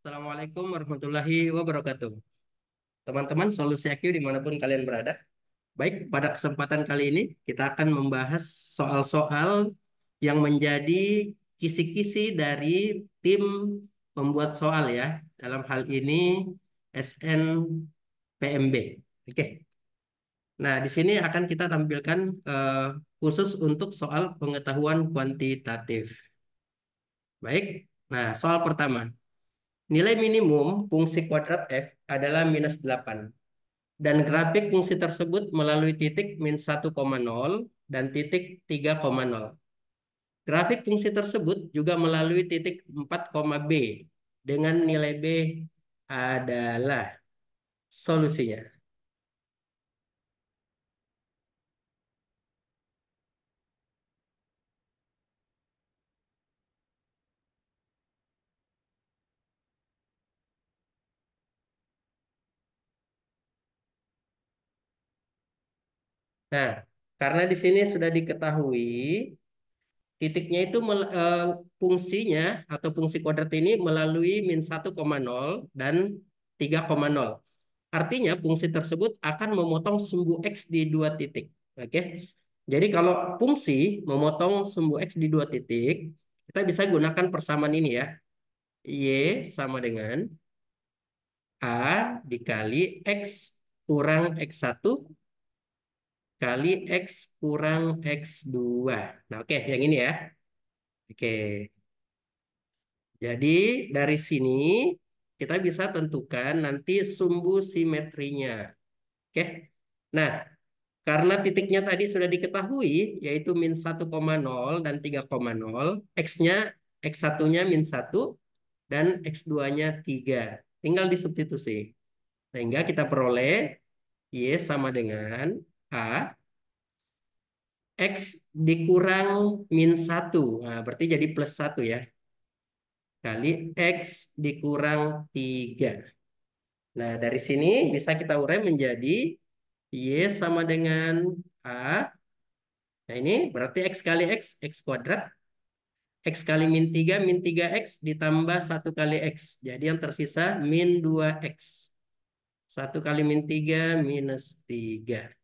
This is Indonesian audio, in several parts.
Assalamualaikum warahmatullahi wabarakatuh. Teman-teman, solusi IQ dimanapun kalian berada. Baik, pada kesempatan kali ini kita akan membahas soal-soal yang menjadi kisi-kisi dari tim pembuat soal ya. Dalam hal ini SNPMB. Oke. Nah, di sini akan kita tampilkan eh, khusus untuk soal pengetahuan kuantitatif. Baik. Nah, soal pertama. Nilai minimum fungsi kuadrat f adalah -8 dan grafik fungsi tersebut melalui titik -1,0 dan titik 3,0. Grafik fungsi tersebut juga melalui titik 4, B dengan nilai B adalah solusinya. Nah, karena di sini sudah diketahui titiknya itu fungsinya atau fungsi kuadrat ini melalui -1,0 dan 3,0. Artinya fungsi tersebut akan memotong sumbu X di dua titik. Oke. Jadi kalau fungsi memotong sumbu X di dua titik, kita bisa gunakan persamaan ini ya. Y sama dengan A dikali X kurang X1 kali X kurang X2. Nah, oke, yang ini ya. Oke. Jadi dari sini kita bisa tentukan nanti sumbu simetrinya. Oke. Nah, karena titiknya tadi sudah diketahui, yaitu -1,0 dan 3,0, X-nya, X1-nya -1, dan X2-nya 3. Tinggal disubstitusi. Sehingga kita peroleh Y sama dengan A, X dikurang -1. Nah, berarti jadi +1 ya. Kali X dikurang 3. Nah, dari sini bisa kita urai menjadi Y sama dengan A. Nah, ini berarti X kali X, X kuadrat. X kali -3 X ditambah 1 kali X. Jadi yang tersisa -2X. 1 kali -3 -3.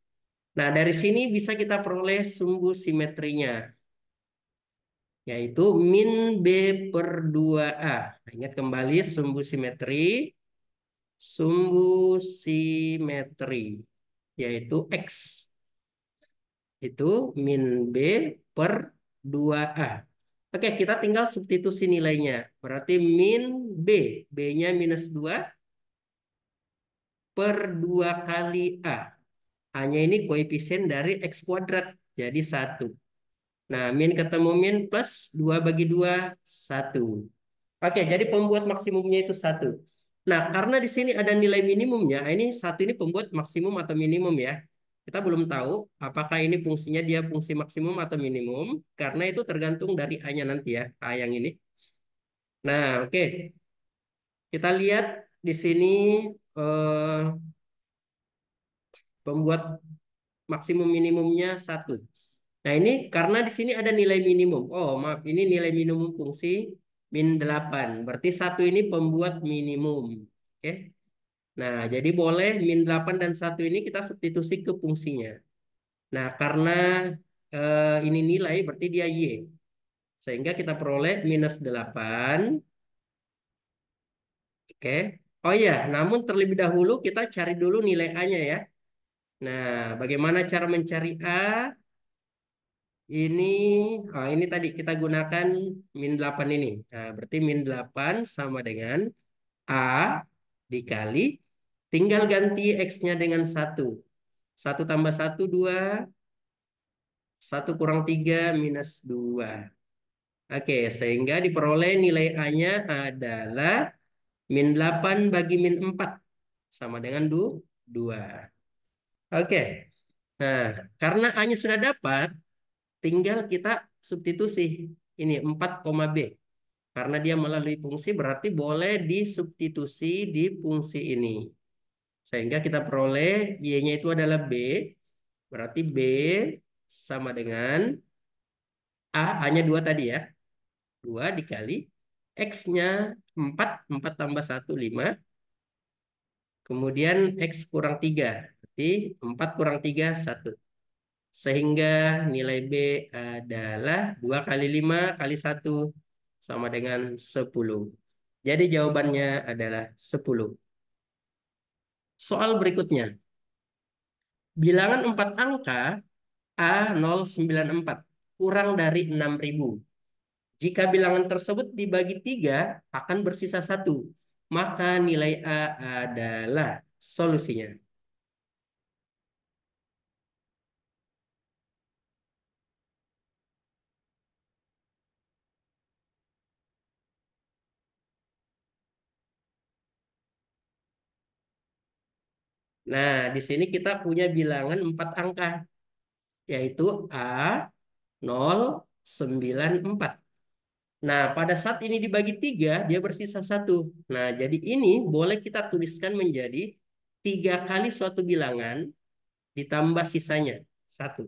Nah, dari sini bisa kita peroleh sumbu simetrinya. Yaitu min B per 2A. Nah, ingat kembali sumbu simetri. Sumbu simetri. Yaitu X. Itu min B per 2A. Oke, kita tinggal substitusi nilainya. Berarti min B. B-nya -2 per 2 kali A. A-nya ini koefisien dari X kuadrat. Jadi 1. Nah, min ketemu min plus 2 bagi 2, 1. Oke, jadi pembuat maksimumnya itu 1. Nah, karena di sini ada nilai minimumnya, ini 1 ini pembuat maksimum atau minimum ya. Kita belum tahu apakah ini fungsinya dia fungsi maksimum atau minimum, karena itu tergantung dari A-nya nanti ya, A yang ini. Nah, oke. Kita lihat di sini eh, pembuat maksimum minimumnya 1. Nah, ini karena di sini ada nilai minimum. Oh, maaf, ini nilai minimum fungsi -8. Berarti 1 ini pembuat minimum. Oke. Nah, jadi boleh -8 dan 1 ini kita substitusi ke fungsinya. Nah, karena ini nilai berarti dia Y. Sehingga kita peroleh -8. Oke. Oh iya, namun terlebih dahulu kita cari dulu nilai A-nya ya. Nah, bagaimana cara mencari A? Ini, ini tadi kita gunakan -8 ini. Nah, berarti -8 sama dengan A dikali, tinggal ganti X-nya dengan 1. 1 tambah 1, 2. 1 kurang 3 -2. Oke, sehingga diperoleh nilai A-nya adalah -8 bagi -4. Sama dengan 2. Oke, nah karena A-nya sudah dapat, tinggal kita substitusi. Ini 4, B. Karena dia melalui fungsi berarti boleh disubstitusi di fungsi ini. Sehingga kita peroleh Y-nya itu adalah B. Berarti B sama dengan A, A-nya 2 tadi ya. 2 dikali. X-nya 4, 4 tambah satu 5. Kemudian X kurang 3. Berarti 4 kurang 3 1. Sehingga nilai B adalah 2 kali 5 kali satu sama dengan 10. Jadi jawabannya adalah 10. Soal berikutnya. Bilangan 4 angka A094 kurang dari 6.000. Jika bilangan tersebut dibagi 3 akan bersisa satu. Maka nilai A adalah solusinya. Nah, di sini kita punya bilangan 4 angka, yaitu A094. Nah, pada saat ini dibagi 3, dia bersisa satu. Nah, jadi ini boleh kita tuliskan menjadi 3 kali suatu bilangan ditambah sisanya satu.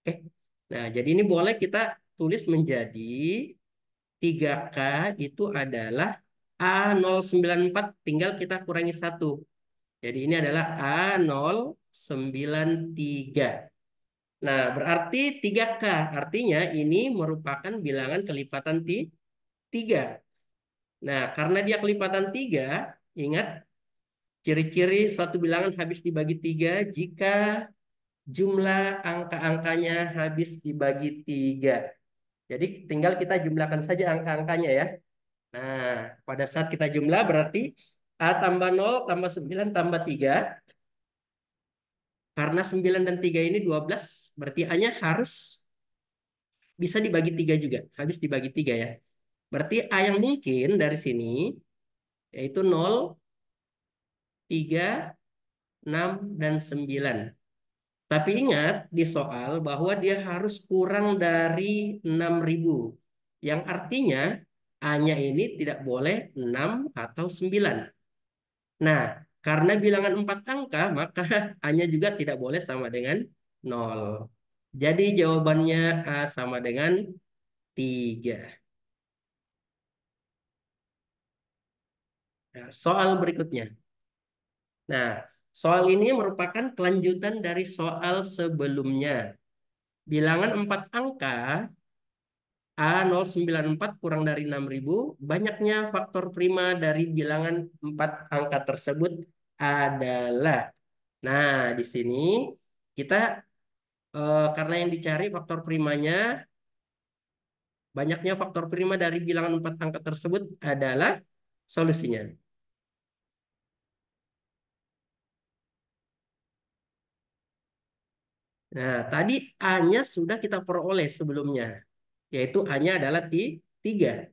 Oke. Nah, jadi ini boleh kita tulis menjadi 3K itu adalah A094, tinggal kita kurangi satu. Jadi ini adalah A093. Nah, berarti 3K. Artinya ini merupakan bilangan kelipatan 3. Nah, karena dia kelipatan 3, ingat ciri-ciri suatu bilangan habis dibagi 3 jika jumlah angka-angkanya habis dibagi 3. Jadi tinggal kita jumlahkan saja angka-angkanya ya. Nah, pada saat kita jumlah berarti A tambah 0 tambah 9 tambah 3. Karena 9 dan 3 ini 12, berarti A-nya harus bisa dibagi 3 juga. Habis dibagi 3 ya. Berarti A yang mungkin dari sini yaitu 0, 3, 6, dan 9. Tapi ingat di soal bahwa dia harus kurang dari 6.000. Yang artinya A-nya ini tidak boleh 6 atau 9. Nah, karena bilangan 4 angka, maka A-nya juga tidak boleh sama dengan 0. Jadi jawabannya A sama dengan 3. Nah, soal berikutnya. Nah, soal ini merupakan kelanjutan dari soal sebelumnya. Bilangan 4 angka A094 kurang dari 6.000, banyaknya faktor prima dari bilangan 4 angka tersebut adalah. Nah, di sini kita karena yang dicari faktor primanya, banyaknya faktor prima dari bilangan 4 angka tersebut adalah solusinya. Nah, tadi A-nya sudah kita peroleh sebelumnya, yaitu A-nya adalah 3.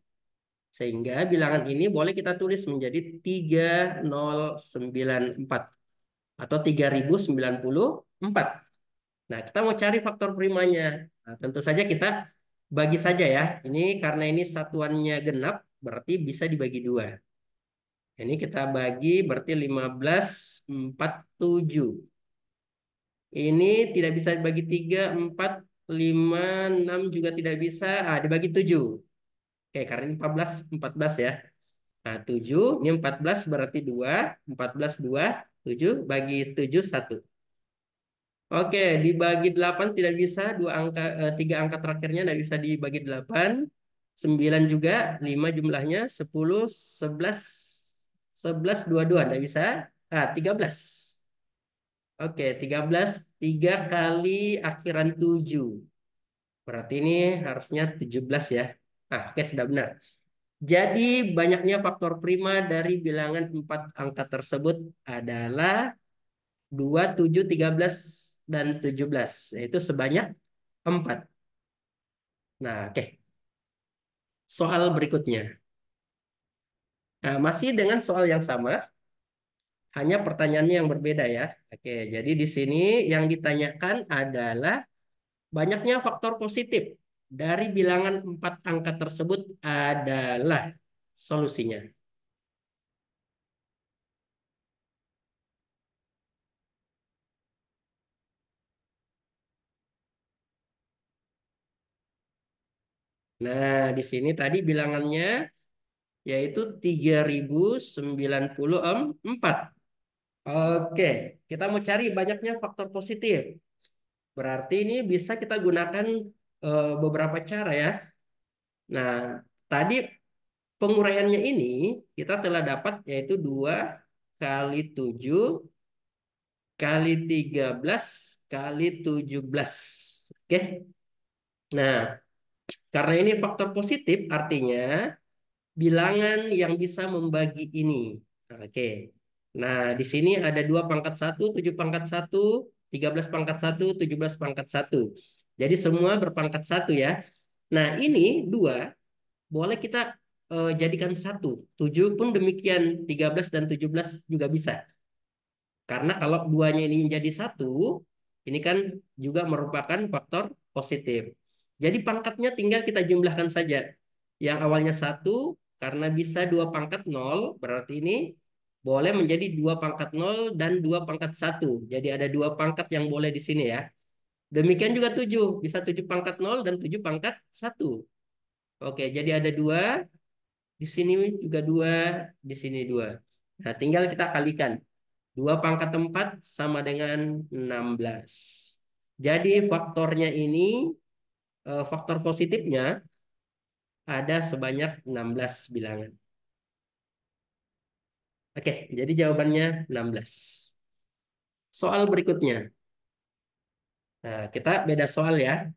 Sehingga bilangan ini boleh kita tulis menjadi 3094 atau 3094. Nah, kita mau cari faktor primanya. Nah, tentu saja kita bagi saja ya. Ini karena ini satuannya genap, berarti bisa dibagi 2. Ini kita bagi berarti 15/47. Ini tidak bisa dibagi 3, 4, 5, 6 juga tidak bisa. Dibagi 7. Oke, karena ini 14 ya. Nah, 7, ini 14 berarti 2, 14 2, 7, bagi 7 1. Oke, dibagi 8 tidak bisa, 3 angka terakhirnya tidak bisa dibagi 8. 9 juga, 5 jumlahnya, 10, 11, 11, 22 tidak bisa. 13. Oke, 13, 3 kali akhiran 7. Berarti ini harusnya 17 ya. Oke, sudah benar. Jadi banyaknya faktor prima dari bilangan 4 angka tersebut adalah 2, 7, 13, dan 17. Yaitu sebanyak 4. Nah, oke. Soal berikutnya. Nah, masih dengan soal yang sama, hanya pertanyaannya yang berbeda ya. Oke, jadi di sini yang ditanyakan adalah banyaknya faktor positif dari bilangan 4 angka tersebut adalah solusinya. Nah, di sini tadi bilangannya yaitu 3094. Oke, kita mau cari banyaknya faktor positif. Berarti ini bisa kita gunakan beberapa cara ya. Nah, tadi penguraiannya ini kita telah dapat yaitu 2 kali 7 kali 13 kali 17. Oke. Nah, karena ini faktor positif artinya bilangan yang bisa membagi ini. Oke. Nah, di sini ada 2 pangkat 1, 7 pangkat 1, 13 pangkat 1, 17 pangkat 1. Jadi semua berpangkat 1 ya. Nah, ini 2 boleh kita jadikan 1. 7 pun demikian, 13 dan 17 juga bisa. Karena kalau duanya ini jadi 1, ini kan juga merupakan faktor positif. Jadi pangkatnya tinggal kita jumlahkan saja. Yang awalnya 1, karena bisa 2 pangkat 0, berarti ini boleh menjadi 2 pangkat 0 dan 2 pangkat 1. Jadi ada 2 pangkat yang boleh di sini ya. Demikian juga 7, bisa 7 pangkat 0 dan 7 pangkat 1. Oke, jadi ada 2, di sini juga 2, di sini 2. Nah, tinggal kita kalikan. 2 pangkat 4 sama dengan 16. Jadi faktornya ini, faktor positifnya ada sebanyak 16 bilangan. Oke, jadi jawabannya 16. Soal berikutnya. Nah, kita beda soal ya.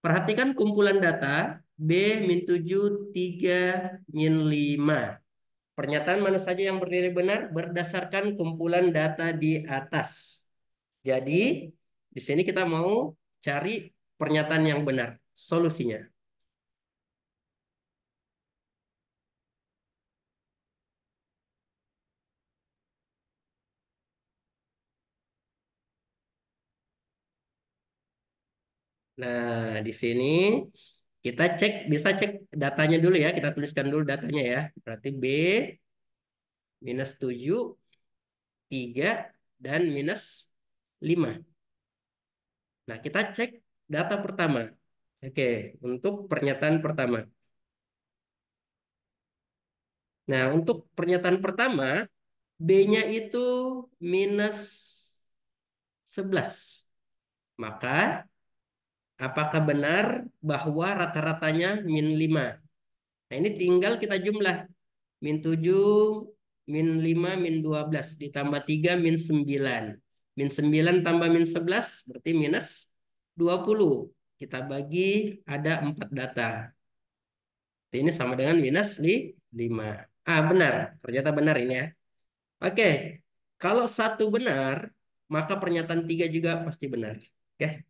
Perhatikan kumpulan data B min 7, 3, min 5. Pernyataan mana saja yang bernilai benar berdasarkan kumpulan data di atas. Jadi, di sini kita mau cari pernyataan yang benar, solusinya. Nah, di sini kita cek, bisa cek datanya dulu ya. Kita tuliskan dulu datanya ya. Berarti B minus 7, 3, dan minus 5. Nah, kita cek data pertama. Oke, untuk pernyataan pertama. Nah, untuk pernyataan pertama, B-nya itu minus 11. Maka, apakah benar bahwa rata-ratanya min 5? Nah, ini tinggal kita jumlah. Min 7, min 5, min 12. Ditambah 3, min 9. Min 9 tambah min 11, berarti minus 20. Kita bagi, ada 4 data. Ini sama dengan minus 5. Ah, benar. Ternyata benar ini ya. Oke. Kalau satu benar, maka pernyataan 3 juga pasti benar. Oke.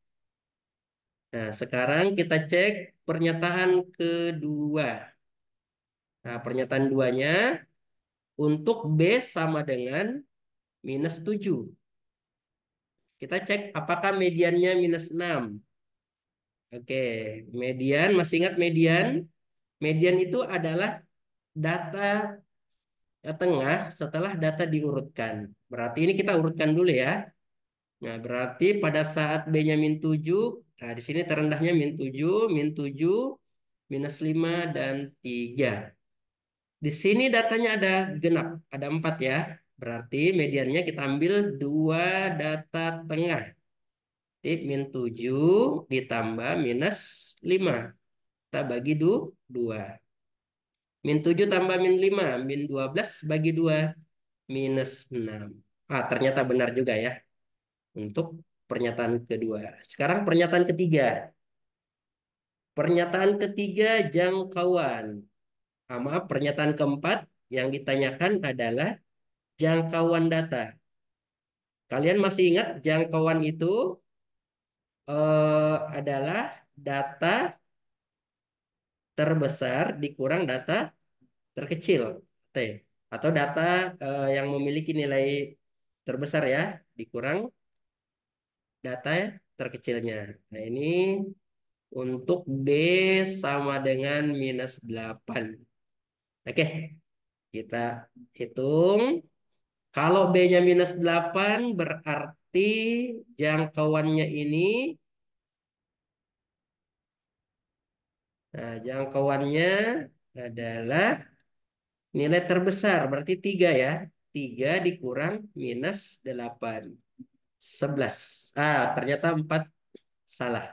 Nah, sekarang kita cek pernyataan kedua. Nah, pernyataan duanya untuk B sama dengan minus 7. Kita cek apakah mediannya minus 6. Oke, median, masih ingat median? Median itu adalah data tengah setelah data diurutkan. Berarti ini kita urutkan dulu ya. Nah, berarti pada saat B-nya min 7, nah di sini terendahnya min 7, minus 5, dan 3. Di sini datanya ada genap, ada 4 ya. Berarti mediannya kita ambil 2 data tengah. Tip min 7 ditambah minus 5. Kita bagi 2. Min 7 tambah min 5. Min 12 bagi 2. Minus 6. Ah, ternyata benar juga ya. Untuk pernyataan kedua. Sekarang pernyataan ketiga. Pernyataan ketiga jangkauan. Ah, maaf, pernyataan keempat yang ditanyakan adalah jangkauan data. Kalian masih ingat jangkauan itu adalah data terbesar dikurang data terkecil, T. Atau data yang memiliki nilai terbesar ya, dikurang data terkecilnya. Nah, ini untuk B sama dengan minus 8. Oke, kita hitung. Kalau B-nya minus 8 berarti jangkauannya ini, nah jangkauannya adalah Nilai terbesar berarti 3 ya. 3 dikurang minus 8. 11. Ternyata 4 salah.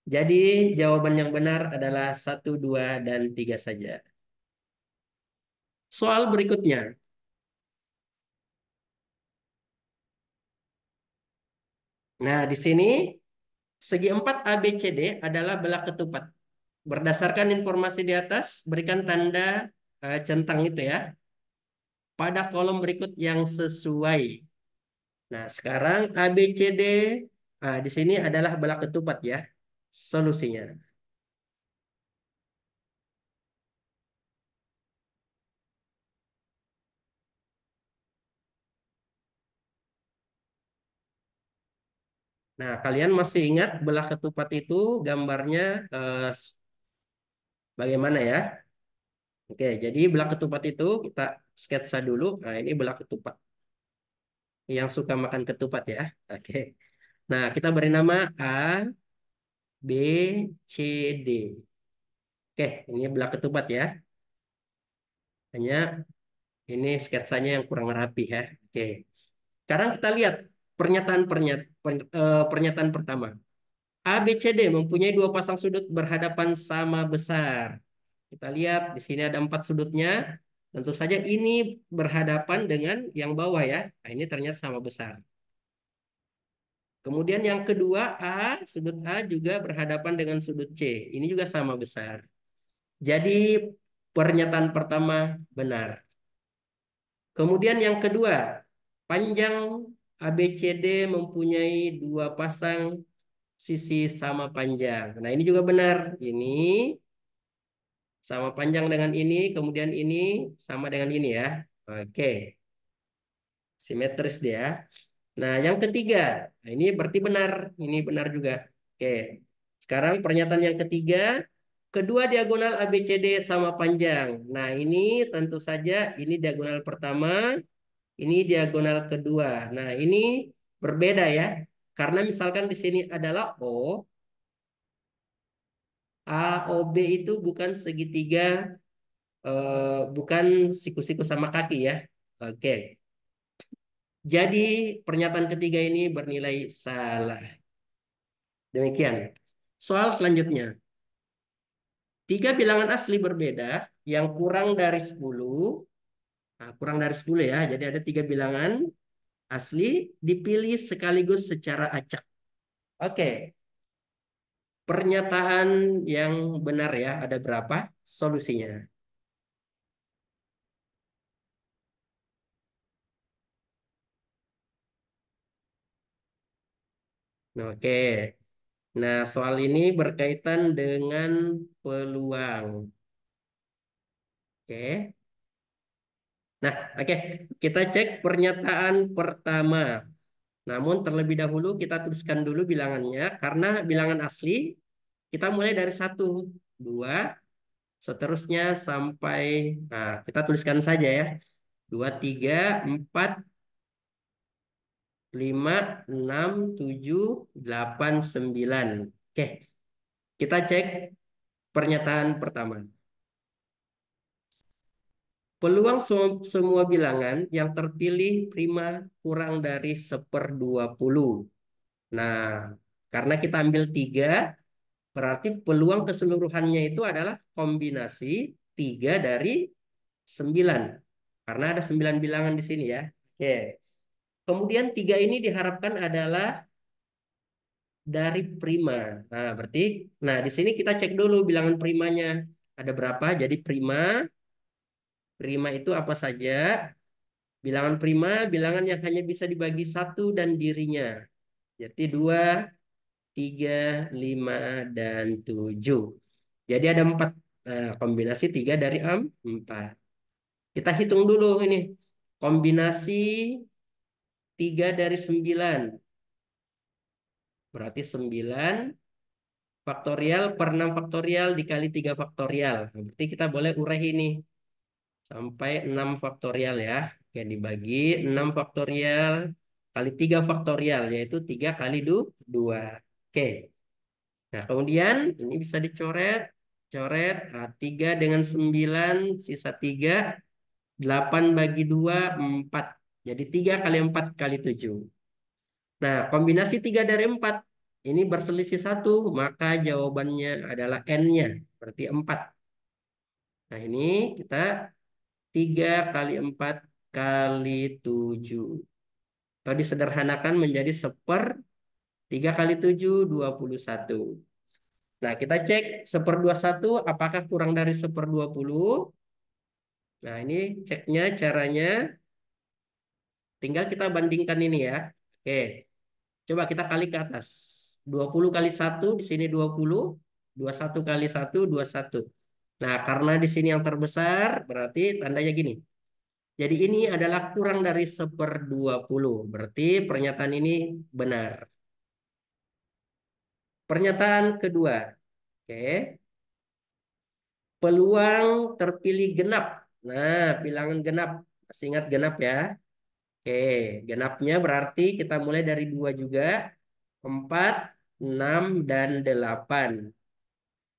Jadi jawaban yang benar adalah 1, 2, dan 3 saja. Soal berikutnya. Nah, di sini segi 4 ABCD adalah belah ketupat. Berdasarkan informasi di atas, berikan tanda centang itu ya pada kolom berikut yang sesuai. Nah, sekarang ABCD di sini adalah belah ketupat ya. Solusinya. Nah, kalian masih ingat belah ketupat itu gambarnya bagaimana ya? Oke, jadi belah ketupat itu kita sketsa dulu. Nah, ini belah ketupat. Yang suka makan ketupat ya. Oke. Nah, kita beri nama A, B, C, D. Oke, ini belah ketupat ya. Hanya ini sketsanya yang kurang rapi ya. Oke. Sekarang kita lihat pernyataan pertama. A, B, C, D mempunyai dua pasang sudut berhadapan sama besar. Kita lihat di sini ada 4 sudutnya. Tentu saja ini berhadapan dengan yang bawah ya. Nah, ini ternyata sama besar. Kemudian yang kedua sudut A juga berhadapan dengan sudut C. Ini juga sama besar. Jadi pernyataan pertama benar. Kemudian yang kedua, panjang ABCD mempunyai dua pasang sisi sama panjang. Nah, ini juga benar. Ini sama panjang dengan ini, kemudian ini sama dengan ini ya. Oke, simetris dia. Nah, yang ketiga, nah ini berarti benar. Ini benar juga. Oke, sekarang pernyataan yang ketiga, kedua diagonal ABCD sama panjang. Nah, ini tentu saja ini diagonal pertama, ini diagonal kedua. Nah, ini berbeda ya. Karena misalkan di sini adalah OB itu bukan segitiga, bukan siku-siku sama kaki ya. Oke, jadi pernyataan ketiga ini bernilai salah. Demikian. Soal selanjutnya. Tiga bilangan asli berbeda yang kurang dari 10. Nah, kurang dari 10 ya. Jadi ada tiga bilangan asli dipilih sekaligus secara acak. Oke, pernyataan yang benar ya, ada berapa? Solusinya. Oke, nah soal ini berkaitan dengan peluang. Oke, nah oke, kita cek pernyataan pertama. Namun terlebih dahulu kita tuliskan dulu bilangannya, karena bilangan asli kita mulai dari 1, 2, seterusnya sampai, nah kita tuliskan saja ya. 2, 3, 4, 5, 6, 7, 8, 9. Oke, kita cek pernyataan pertama. Peluang semua bilangan yang terpilih prima kurang dari 1/20. Nah, karena kita ambil 3, berarti peluang keseluruhannya itu adalah kombinasi 3 dari 9. Karena ada 9 bilangan di sini ya. Oke. Kemudian 3 ini diharapkan adalah dari prima. Nah, berarti di sini kita cek dulu bilangan primanya. Ada berapa? Jadi prima itu apa saja? Bilangan prima, bilangan yang hanya bisa dibagi satu dan dirinya. Jadi 2, 3, 5, dan 7. Jadi ada 4. Kombinasi 3 dari 4. Kita hitung dulu ini. Kombinasi 3 dari 9. Berarti 9 faktorial per 6 faktorial dikali 3 faktorial. Nah, berarti kita boleh urai ini. Sampai 6 faktorial ya. Oke, dibagi 6 faktorial kali 3 faktorial. Yaitu 3 kali 2. Oke. Nah, kemudian ini bisa dicoret. Coret. Nah, 3 dengan 9 sisa 3. 8 bagi 2, 4. Jadi 3 kali 4 kali 7. Nah, kombinasi 3 dari 4. Ini berselisih satu, maka jawabannya adalah N-nya. Berarti 4. Nah, ini kita 3 kali 4 kali 7. Atau disederhanakan menjadi 3 kali 7, 21. Nah, kita cek 1/21 apakah kurang dari 1/20. Nah, ini ceknya caranya tinggal kita bandingkan ini ya. Oke, coba kita kali ke atas. 20 kali satu di sini 20. 21 kali satu 21. Nah, karena di sini yang terbesar, berarti tandanya gini. Jadi ini adalah kurang dari 1/20. Berarti pernyataan ini benar. Pernyataan kedua. Oke. Peluang terpilih genap. Nah, bilangan genap. Masih ingat genap ya? Oke, genapnya berarti kita mulai dari 2 juga. 4, 6, dan 8.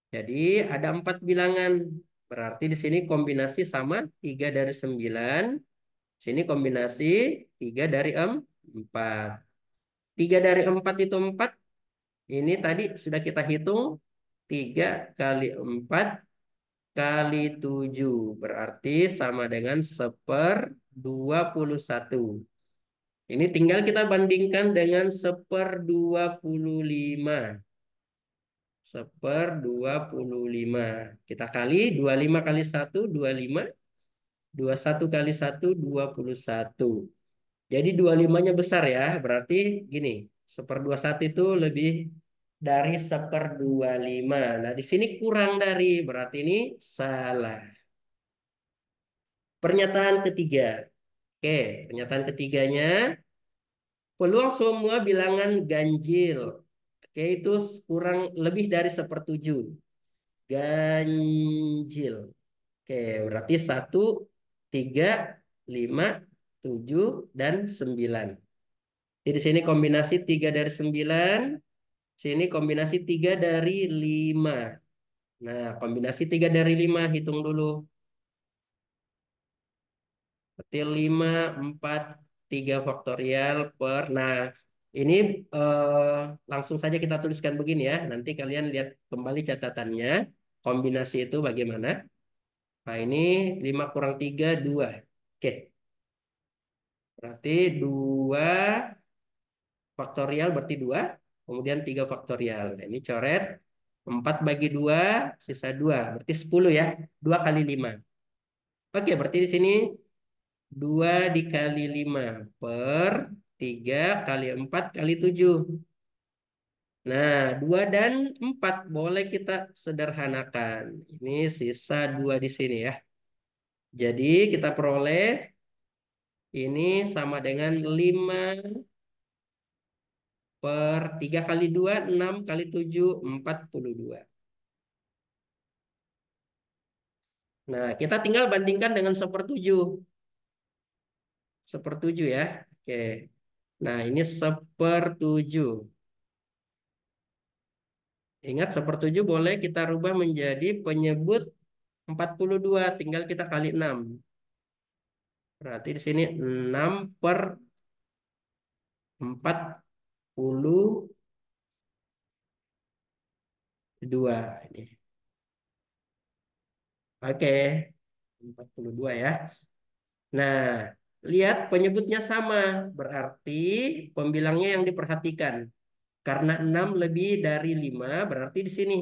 Jadi ada 4 bilangan. Berarti di sini kombinasi sama 3 dari 9. Sini kombinasi 3 dari 4. 3 dari 4 itu 4. Ini tadi sudah kita hitung. 3 kali 4 kali 7 berarti sama dengan 1/21. Ini tinggal kita bandingkan dengan 1/25. 1/25. Kita kali 25 kali 1, 25. 21 kali 1, 21. Jadi 25-nya besar ya. Berarti gini, 1/21 itu lebih dari 1/25. Nah, di sini kurang dari, berarti ini salah. Pernyataan ketiga. Oke, pernyataan ketiganya, peluang semua bilangan ganjil. Oke, itu kurang lebih dari 1/7. Ganjil. Oke, berarti 1, 3, 5, 7, dan 9. Jadi di sini kombinasi 3 dari 9. Sini kombinasi 3 dari 5. Nah, kombinasi 3 dari 5 hitung dulu. Berarti 5, 4, 3 faktorial per. Nah, ini langsung saja kita tuliskan begini ya. Nanti kalian lihat kembali catatannya. Kombinasi itu bagaimana. Nah, ini 5 kurang 3, 2. Oke, berarti 2 faktorial berarti 2. Kemudian 3 faktorial. Nah, ini coret. 4 bagi 2, sisa 2. Berarti 10 ya. 2 kali 5. Oke, berarti di sini 2 dikali 5 per 3 kali 4 kali 7. Nah, 2 dan 4 boleh kita sederhanakan. Ini sisa 2 di sini ya. Jadi kita peroleh ini sama dengan 5 per 3 kali 2, 6 kali 7, 42. Nah, kita tinggal bandingkan dengan 1/7. 1/7 ya. Oke. Nah, ini 1/7. Ingat 1/7 boleh kita rubah menjadi penyebut 42. Tinggal kita kali 6. Berarti di sini 6/42 ini. Oke. 42 ya. Nah, lihat penyebutnya sama. Berarti pembilangnya yang diperhatikan. Karena 6 lebih dari 5, berarti di sini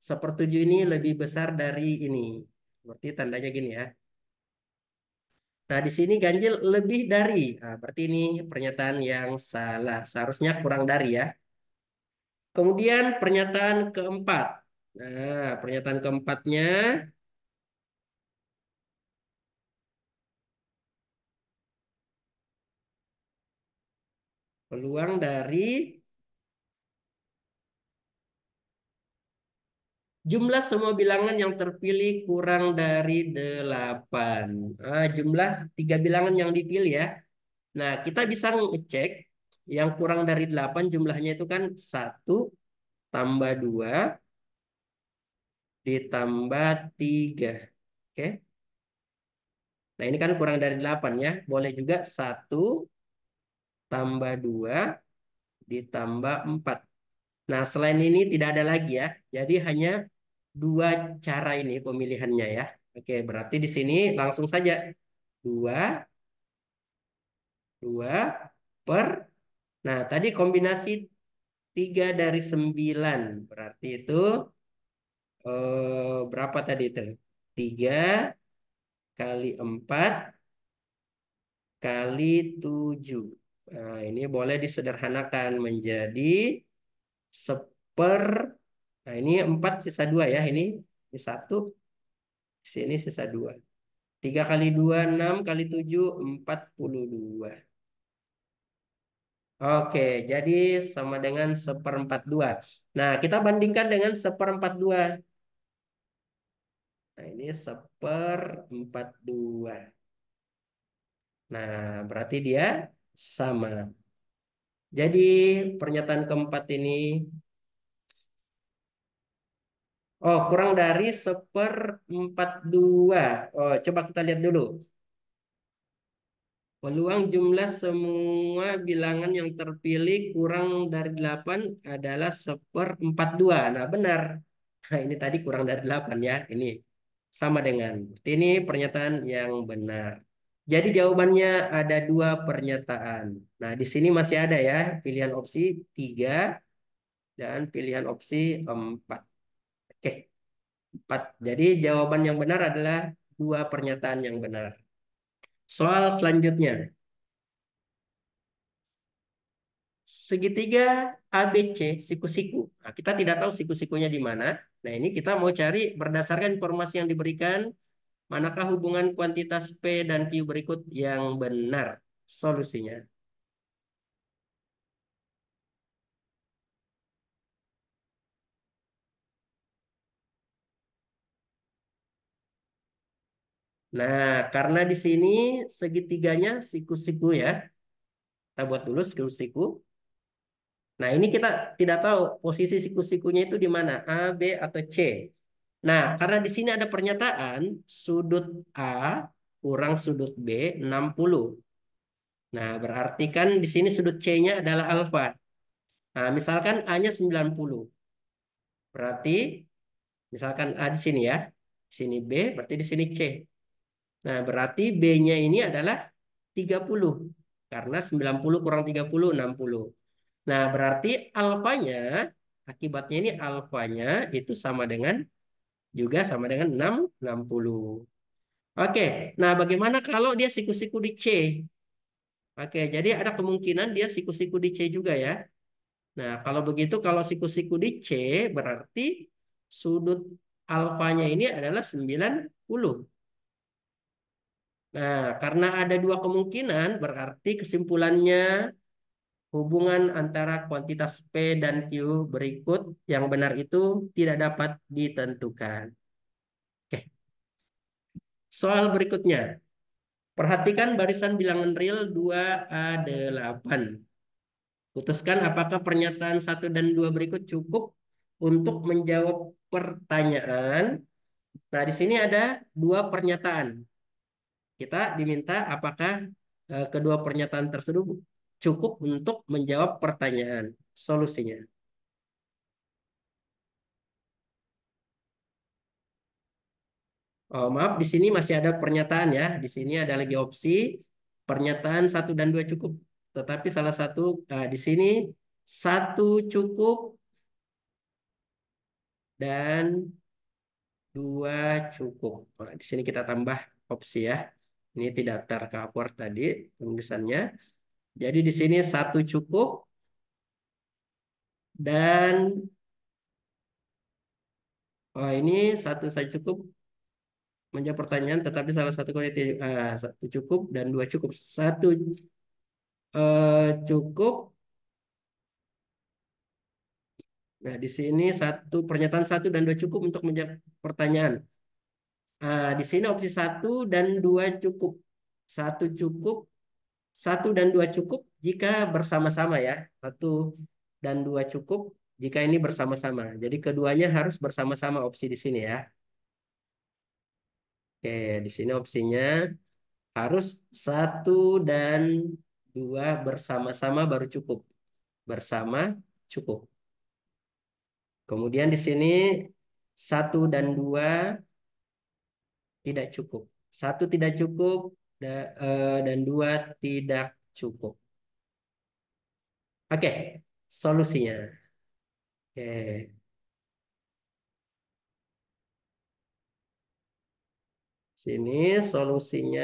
1/7 ini lebih besar dari ini. Berarti tandanya gini ya. Nah, di sini ganjil lebih dari. Nah, berarti ini pernyataan yang salah. Seharusnya kurang dari ya. Kemudian pernyataan keempat. Nah, pernyataan keempatnya, peluang dari jumlah semua bilangan yang terpilih kurang dari 8. Jumlah 3 bilangan yang dipilih ya. Nah, kita bisa ngecek yang kurang dari 8 jumlahnya itu kan 1 tambah 2 ditambah 3. Oke. Nah, ini kan kurang dari 8 ya. Boleh juga 1 tambah 2 ditambah 4. Nah, selain ini tidak ada lagi ya. Jadi hanya dua cara ini pemilihannya ya. Oke, berarti di sini langsung saja. Dua, dua per. Nah, tadi kombinasi 3 dari 9. Berarti itu berapa tadi itu? 3 kali 4 kali 7. Nah, ini boleh disederhanakan menjadi seper. Nah, ini 4 sisa 2 ya. Ini 1, sini sisa 2. 3 kali 2 6 kali 7 42. Oke, jadi sama dengan seperempat 2. Nah, kita bandingkan dengan seperempat 2. Nah, ini seperempat 2. Nah, berarti dia sama. Jadi pernyataan keempat ini, oh kurang dari seperempat 2. Oh, coba kita lihat dulu. Peluang jumlah semua bilangan yang terpilih kurang dari 8 adalah seperempat 2. Nah, benar. Nah, ini tadi kurang dari 8 ya. Ini sama dengan. Ini pernyataan yang benar. Jadi jawabannya ada dua pernyataan. Nah, di sini masih ada ya pilihan opsi 3 dan pilihan opsi 4. Oke, 4. Jadi jawaban yang benar adalah dua pernyataan yang benar. Soal selanjutnya. Segitiga ABC siku-siku. Nah, kita tidak tahu siku-sikunya di mana. Nah, ini kita mau cari berdasarkan informasi yang diberikan, manakah hubungan kuantitas P dan Q berikut yang benar solusinya. Nah, karena di sini segitiganya siku-siku ya. Kita buat dulu siku-siku. Nah, ini kita tidak tahu posisi siku-sikunya itu di mana, A, B, atau C. Nah, karena di sini ada pernyataan sudut A kurang sudut B 60. Nah, berarti kan di sini sudut C-nya adalah alfa. Nah, misalkan A-nya 90. Berarti misalkan A di sini ya. Di sini B, berarti di sini C. Nah, berarti B-nya ini adalah 30. Karena 90 kurang 30, 60. Nah, berarti alfanya, akibatnya ini alfanya itu sama dengan, juga sama dengan 60. Oke, nah bagaimana kalau dia siku-siku di C? Oke, jadi ada kemungkinan dia siku-siku di C juga ya. Nah, kalau begitu, kalau siku-siku di C, berarti sudut alfanya ini adalah 90. Nah, karena ada dua kemungkinan, berarti kesimpulannya hubungan antara kuantitas P dan Q berikut yang benar itu tidak dapat ditentukan. Oke, soal berikutnya. Perhatikan barisan bilangan real 2A8. Putuskan apakah pernyataan 1 dan 2 berikut cukup untuk menjawab pertanyaan. Nah, di sini ada dua pernyataan. Kita diminta apakah kedua pernyataan tersebut cukup untuk menjawab pertanyaan. Solusinya. Oh, maaf, di sini masih ada pernyataan ya. Di sini ada lagi opsi pernyataan 1 dan 2 cukup. Tetapi salah satu di sini 1 cukup dan 2 cukup. Nah, di sini kita tambah opsi ya. Ini tidak tercover tadi penulisannya. Jadi di sini 1 cukup dan ini 1 saja cukup menjawab pertanyaan. Tetapi salah satu kualitas 1 cukup dan 2 cukup. 1 cukup. Nah, di sini pernyataan 1 dan 2 cukup untuk menjawab pertanyaan. Di sini opsi 1 dan 2 cukup. 1 cukup, 1 dan 2 cukup jika bersama-sama ya. 1 dan 2 cukup jika ini bersama-sama. Jadi keduanya harus bersama-sama opsi di sini ya. Oke, di sini opsinya. Harus satu dan dua bersama-sama baru cukup. Bersama cukup. Kemudian di sini satu dan dua tidak cukup. Satu tidak cukup dan dua tidak cukup. Oke, solusinya. Oke, sini solusinya.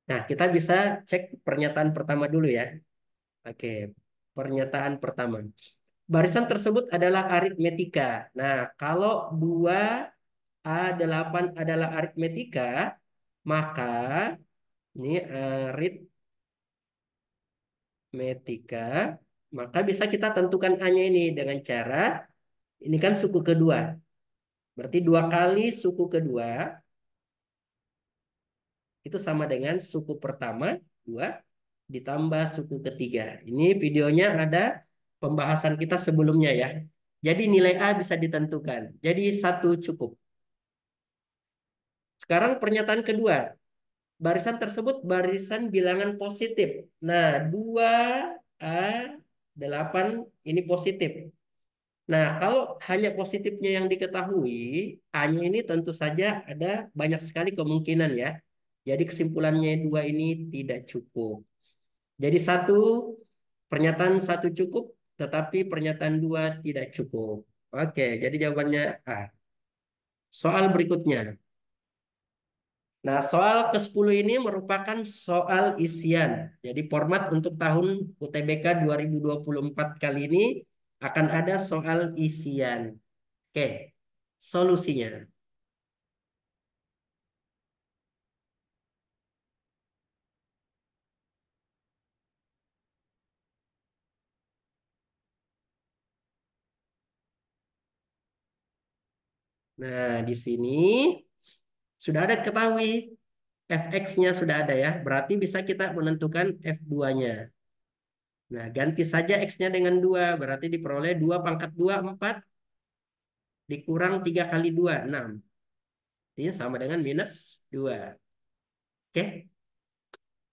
Nah, kita bisa cek pernyataan pertama dulu ya. Oke, pernyataan pertama. Barisan tersebut adalah aritmetika. Nah, kalau 2A8 adalah aritmetika, maka ini aritmetika, maka bisa kita tentukan A-nya ini dengan cara, ini kan suku kedua. Berarti 2 kali suku kedua itu sama dengan suku pertama, 2, ditambah suku ketiga. Ini videonya ada pembahasan kita sebelumnya ya. Jadi nilai A bisa ditentukan. Jadi satu cukup. Sekarang pernyataan kedua. Barisan tersebut barisan bilangan positif. Nah, 2A8 ini positif. Nah, kalau hanya positifnya yang diketahui, A-nya ini tentu saja ada banyak sekali kemungkinan ya. Jadi kesimpulannya dua ini tidak cukup. Jadi satu, pernyataan satu cukup, tetapi pernyataan dua tidak cukup. Oke, jadi jawabannya A. Soal berikutnya. Nah, soal ke-10 ini merupakan soal isian. Jadi format untuk tahun UTBK 2024 kali ini akan ada soal isian. Oke, solusinya. Nah, di sini sudah ada ketahui fx-nya sudah ada ya. Berarti bisa kita menentukan f2-nya. Nah, ganti saja x-nya dengan 2. Berarti diperoleh 2 pangkat 2, 4. Dikurang 3 kali 2, 6. Ini sama dengan minus 2. Oke,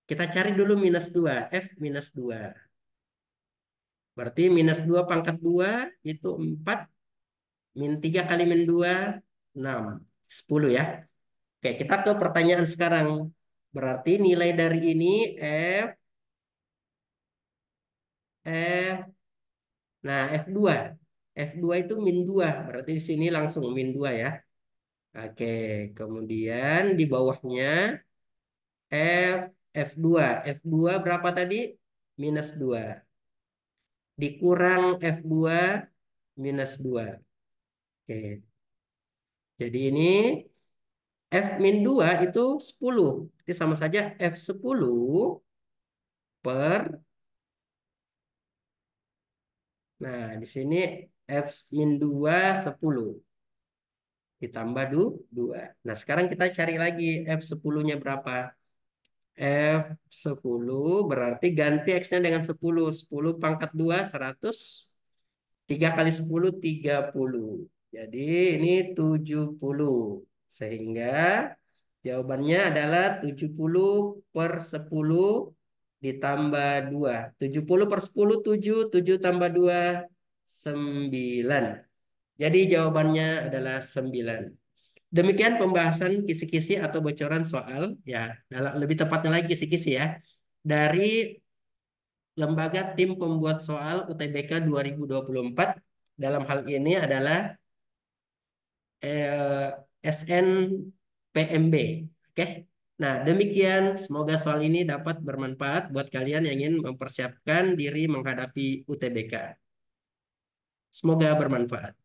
kita cari dulu minus 2. F minus 2. Berarti minus 2 pangkat 2 itu 4. Min 3 kali min 2, 6. 10 ya. Oke, kita ke pertanyaan sekarang. Berarti nilai dari ini F, F, nah F2. F2 itu min 2. Berarti di sini langsung min 2 ya. Oke, kemudian di bawahnya F, F2. F2 berapa tadi? Minus 2. Dikurang F2 minus 2. Oke, jadi ini F min 2 itu 10. Jadi sama saja F10 per, nah di sini F min 2 10 ditambah 2. Nah sekarang kita cari lagi F10-nya berapa. F10 berarti ganti X-nya dengan 10. 10 pangkat 2 100. 3 kali 10 30. Jadi ini 70. Sehingga jawabannya adalah 70 per 10 ditambah 2. 70 per 10 7. 7 tambah 2 9. Jadi jawabannya adalah 9. Demikian pembahasan kisi-kisi atau bocoran soal ya, dalam lebih tepatnya lagi kisi-kisi ya, dari lembaga tim pembuat soal UTBK 2024. Dalam hal ini adalah SNPMB. Oke. Nah, demikian semoga soal ini dapat bermanfaat buat kalian yang ingin mempersiapkan diri menghadapi UTBK. Semoga bermanfaat.